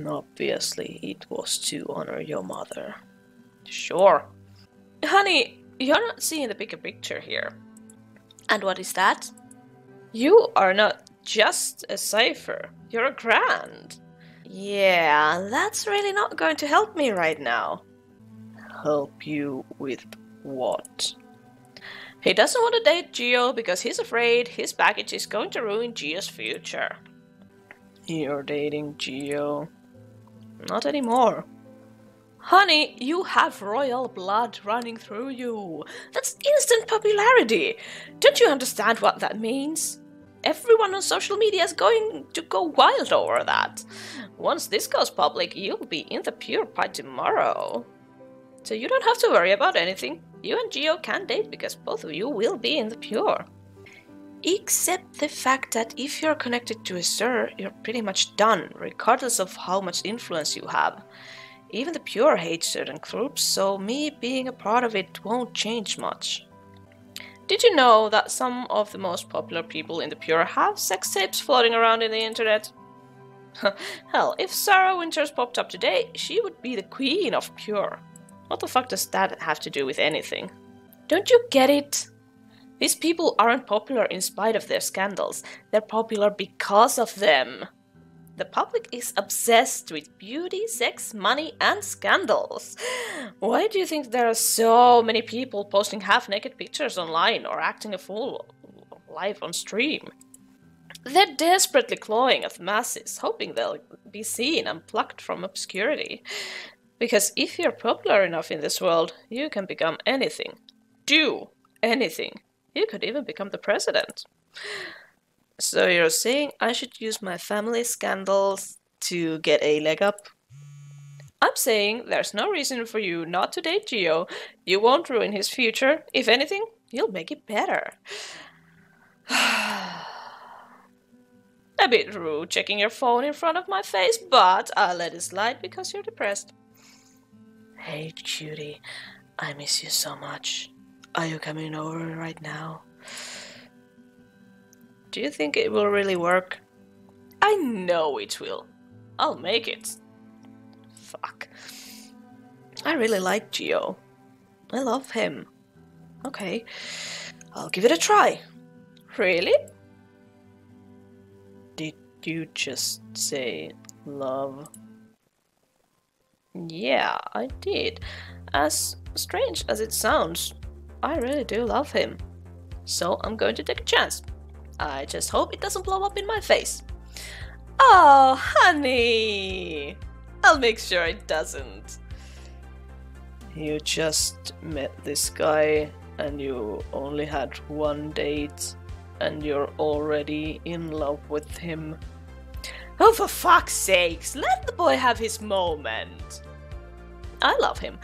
Speaker 1: Obviously, it was to honor your mother. Sure. Honey, you're not seeing the bigger picture here. And what is that? You are not just a cipher. You're a Grand. Yeah, that's really not going to help me right now. Help you with what? He doesn't want to date Gio because he's afraid his baggage is going to ruin Gio's future. You're dating Gio? Not anymore. Honey, you have royal blood running through you. That's instant popularity. Don't you understand what that means? Everyone on social media is going to go wild over that. Once this goes public, you'll be in the pure by tomorrow. So you don't have to worry about anything. You and Gio can date because both of you will be in the pure. Except the fact that if you're connected to a sir, you're pretty much done, regardless of how much influence you have. Even the pure hate certain groups, so me being a part of it won't change much. Did you know that some of the most popular people in the pure have sex tapes floating around in the internet? Hell, if Sarah Winters popped up today, she would be the queen of pure. What the fuck does that have to do with anything? Don't you get it? These people aren't popular in spite of their scandals. They're popular because of them. The public is obsessed with beauty, sex, money, and scandals. Why do you think there are so many people posting half-naked pictures online or acting a fool live on stream? They're desperately clawing at the masses, hoping they'll be seen and plucked from obscurity. Because if you're popular enough in this world, you can become anything. Do anything. You could even become the president. So you're saying I should use my family scandals to get a leg up? I'm saying there's no reason for you not to date Gio. You won't ruin his future. If anything, you'll make it better. A bit rude checking your phone in front of my face, but I'll let it slide because you're depressed. Hey, cutie. I miss you so much. Are you coming over right now? Do you think it will really work? I know it will. I'll make it. Fuck. I really like Gio. I love him. Okay, I'll give it a try. Really? Did you just say love? Yeah, I did. As strange as it sounds, I really do love him. So I'm going to take a chance. I just hope it doesn't blow up in my face. Oh, honey! I'll make sure it doesn't. You just met this guy and you only had one date and you're already in love with him. Oh, for fuck's sakes, let the boy have his moment. I love him,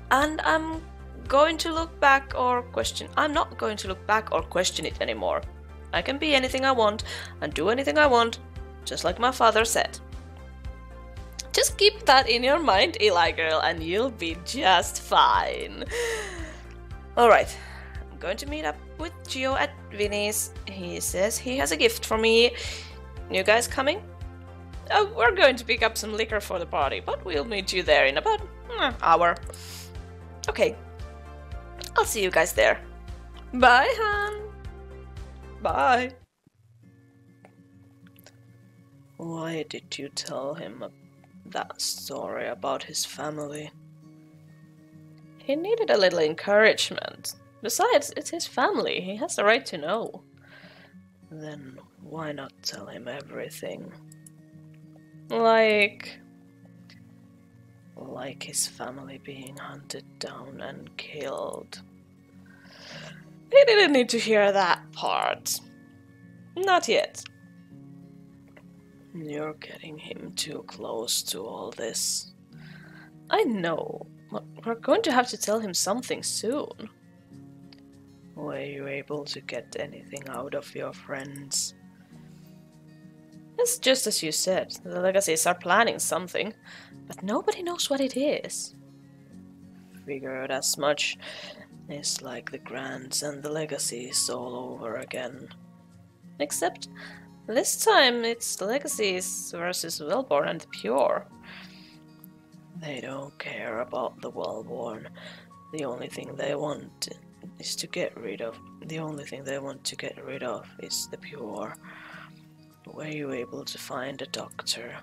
Speaker 1: and I'm not going to look back or question it anymore. I can be anything I want and do anything I want, just like my father said. Just keep that in your mind, Eli girl, and you'll be just fine. Alright, I'm going to meet up with Gio at Vinny's. He says he has a gift for me. You guys coming? Oh, we're going to pick up some liquor for the party, but we'll meet you there in about an hour. Okay, I'll see you guys there. Bye, Han. Bye. Why did you tell him that story about his family? He needed a little encouragement. Besides, it's his family. He has the right to know. Then why not tell him everything? Like his family being hunted down and killed. He didn't need to hear that part. Not yet. You're getting him too close to all this. I know, but we're going to have to tell him something soon. Were you able to get anything out of your friends? It's just as you said, the Legacies are planning something, but nobody knows what it is. Figured as much. It's like the Grands and the Legacies all over again. Except, this time it's the Legacies versus Wellborn and the Pure. They don't care about the Wellborn. The only thing they want is to get rid of. The only thing they want to get rid of is the Pure. Were you able to find a doctor?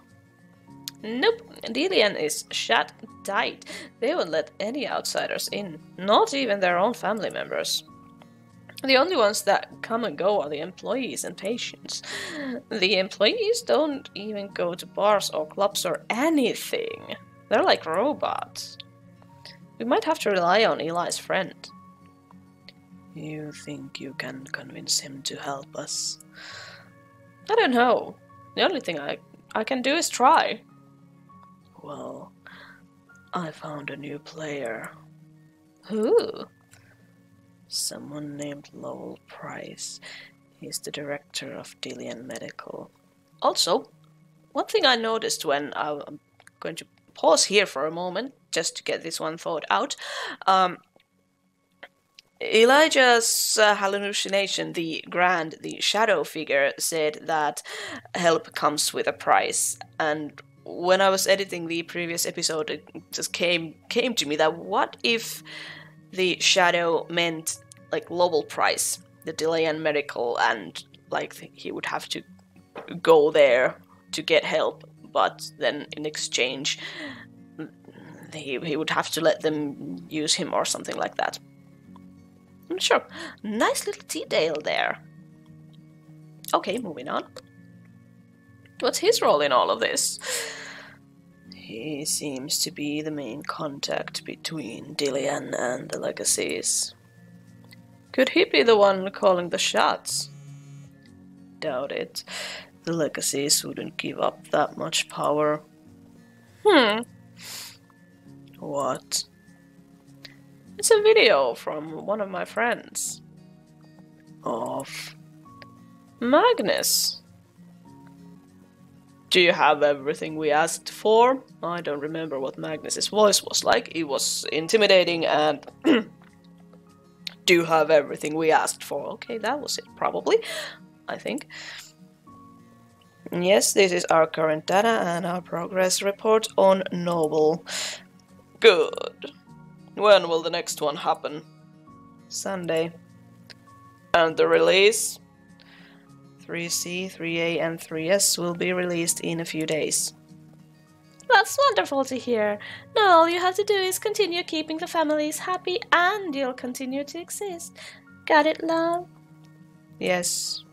Speaker 1: Nope, Delian is shut tight. They won't let any outsiders in, not even their own family members. The only ones that come and go are the employees and patients. The employees don't even go to bars or clubs or anything. They're like robots. We might have to rely on Eli's friend. You think you can convince him to help us? I don't know. The only thing I can do is try. Well, I found a new player. Who? Someone named Lowell Price. He's the director of Delian Medical. Also, one thing I noticed when I'm going to pause here for a moment, just to get this one thought out. Elijah's hallucination, the shadow figure, said that help comes with a price. And when I was editing the previous episode, it just came to me that what if the shadow meant like Lowell Price, the Delian Medical, and like he would have to go there to get help, but then in exchange he would have to let them use him or something like that. Sure. Nice little detail there. Okay, moving on. What's his role in all of this? He seems to be the main contact between Dillian and the Legacies. Could he be the one calling the shots? Doubt it. The Legacies wouldn't give up that much power. What? It's a video from one of my friends. Of Magnus. Do you have everything we asked for? I don't remember what Magnus's voice was like. It was intimidating and... Do you have everything we asked for? Okay, that was it, probably. I think. Yes, this is our current data and our progress report on Noble. Good. When will the next one happen? Sunday. And the release? 3C, 3A, and 3S will be released in a few days. That's wonderful to hear. Now all you have to do is continue keeping the families happy and you'll continue to exist. Got it, love? Yes.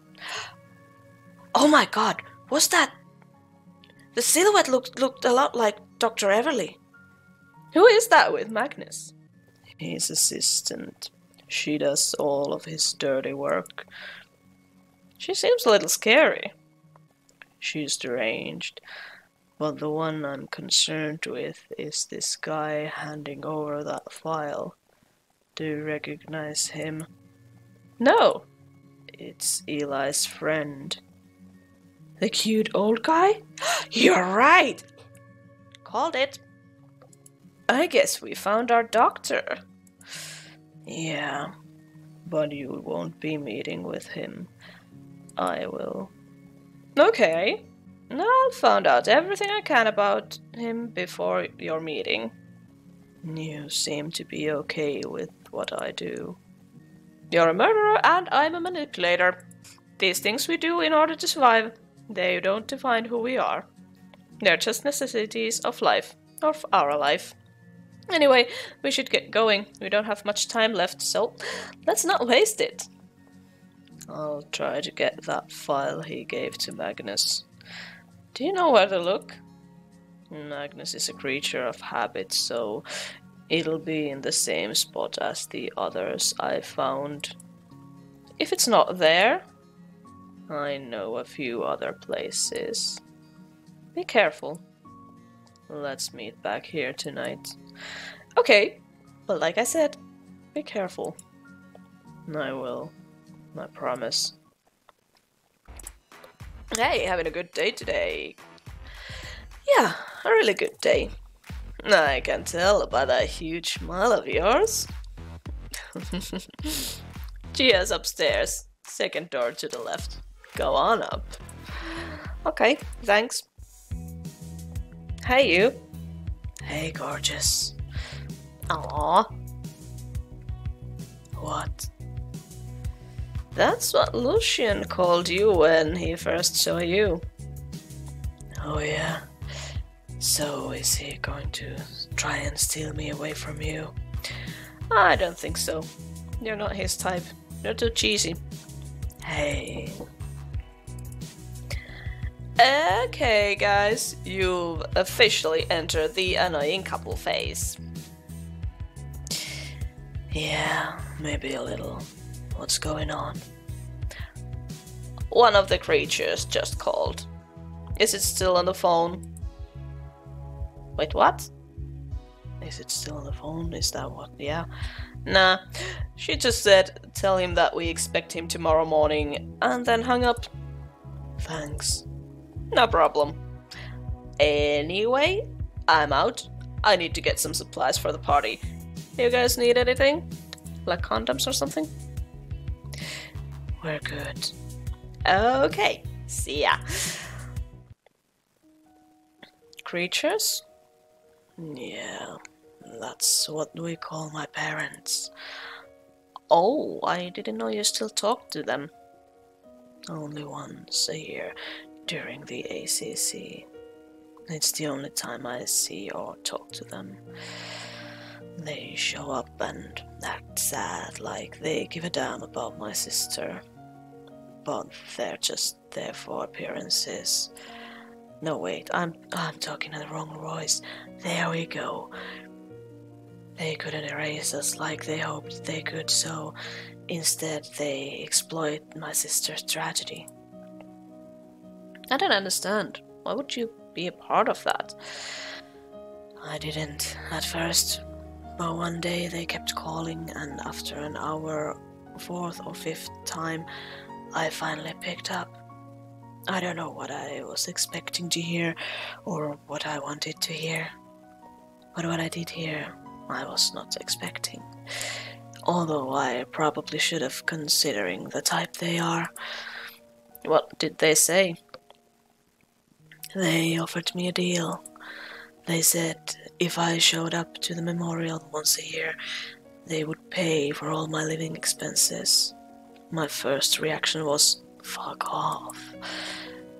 Speaker 1: Oh my god, what's that? The silhouette looked a lot like Dr. Everly. Who is that with Magnus? His assistant. She does all of his dirty work. She seems a little scary. She's deranged. But the one I'm concerned with is this guy handing over that file. Do you recognize him? No. It's Eli's friend. The cute old guy? You're right! Called it. I guess we found our doctor. Yeah, but you won't be meeting with him. I will. Okay. I found out everything I can about him before your meeting. You seem to be okay with what I do. You're a murderer and I'm a manipulator. These things we do in order to survive. They don't define who we are. They're just necessities of life. Of our life. Anyway, we should get going. We don't have much time left, so let's not waste it. I'll try to get that file he gave to Magnus. Do you know where to look? Magnus is a creature of habit, so it'll be in the same spot as the others I found. If it's not there, I know a few other places. Be careful. Let's meet back here tonight. Okay, but like I said, be careful. I will. I promise. Hey, having a good day today. Yeah, a really good day. I can tell by that huge smile of yours. Gia's upstairs. Second door to the left. Go on up. Okay, thanks. Hey, you. Hey, gorgeous. Aww. What? That's what Lucian called you when he first saw you. Oh yeah. So is he going to try and steal me away from you? I don't think so. You're not his type. You're too cheesy. Hey. Okay, guys. You've officially entered the annoying couple phase. Yeah, maybe a little. What's going on? One of the creatures just called. Is it still on the phone? Wait, what? Is it still on the phone? Is that what? Yeah. Nah. She just said, tell him that we expect him tomorrow morning, and then hung up. Thanks. No problem. Anyway, I'm out. I need to get some supplies for the party. You guys need anything? Like condoms or something? We're good. Okay, see ya. Creatures? Yeah, that's what we call my parents. Oh, I didn't know you still talk to them. Only once a year. during the ACC. It's the only time I see or talk to them. They show up and act sad, like they give a damn about my sister. But they're just there for appearances. No, wait, I'm talking in the wrong voice. There we go. They couldn't erase us like they hoped they could, so instead they exploit my sister's tragedy. I don't understand. Why would you be a part of that? I didn't at first, but one day they kept calling, and after an hour, fourth or fifth time, I finally picked up. I don't know what I was expecting to hear or what I wanted to hear, but what I did hear, I was not expecting. Although I probably should have, considering the type they are. What did they say? They offered me a deal. They said if I showed up to the memorial once a year, they would pay for all my living expenses. My first reaction was, fuck off.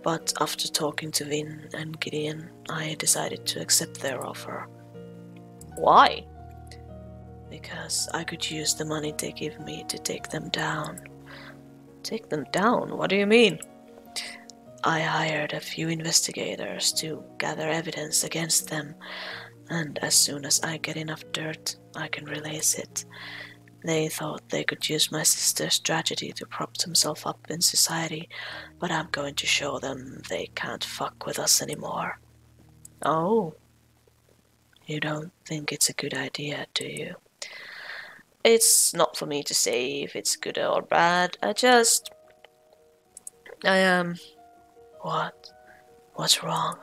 Speaker 1: But after talking to Vin and Gideon, I decided to accept their offer. Why? Because I could use the money they give me to take them down. Take them down? What do you mean? I hired a few investigators to gather evidence against them, and as soon as I get enough dirt, I can release it. They thought they could use my sister's tragedy to prop themselves up in society, but I'm going to show them they can't fuck with us anymore. Oh. You don't think it's a good idea, do you? It's not for me to say if it's good or bad. I am... What? What's wrong?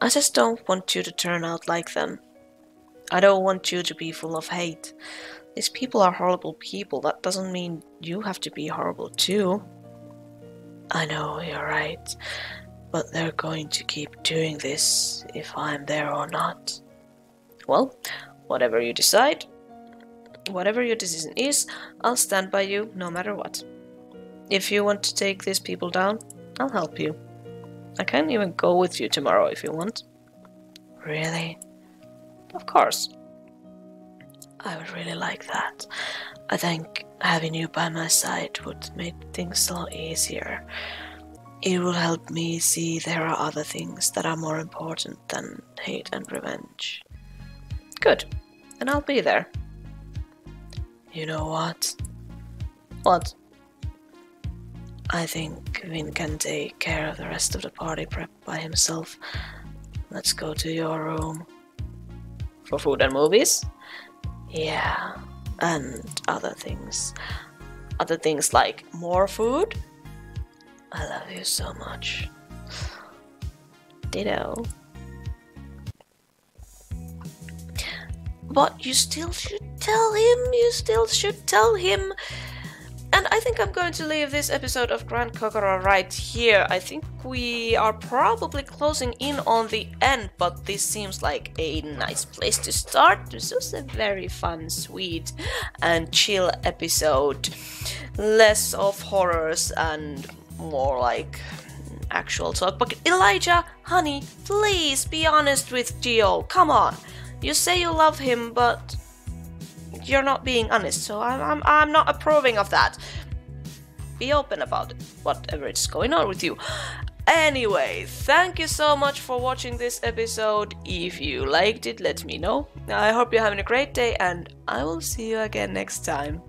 Speaker 1: I just don't want you to turn out like them. I don't want you to be full of hate. These people are horrible people. That doesn't mean you have to be horrible too. I know, you're right. But they're going to keep doing this if I'm there or not. Well, whatever you decide, whatever your decision is, I'll stand by you no matter what. If you want to take these people down, I'll help you. I can even go with you tomorrow if you want. Really? Of course. I would really like that. I think having you by my side would make things a lot easier. It will help me see there are other things that are more important than hate and revenge. Good. Then I'll be there. You know what? What? I think Vin can take care of the rest of the party prep by himself. Let's go to your room. For food and movies? Yeah, and other things. Other things like more food? I love you so much. Ditto. But you still should tell him. And I think I'm going to leave this episode of Grand Kokoro right here. I think we are probably closing in on the end, but this seems like a nice place to start. This was a very fun, sweet, and chill episode. Less of horrors and more like actual talk. But Elijah, honey, please be honest with Gio. Come on. You say you love him, but you're not being honest, so I'm not approving of that. Be open about it, whatever is going on with you. Anyway, thank you so much for watching this episode. If you liked it, let me know. I hope you're having a great day, and I will see you again next time.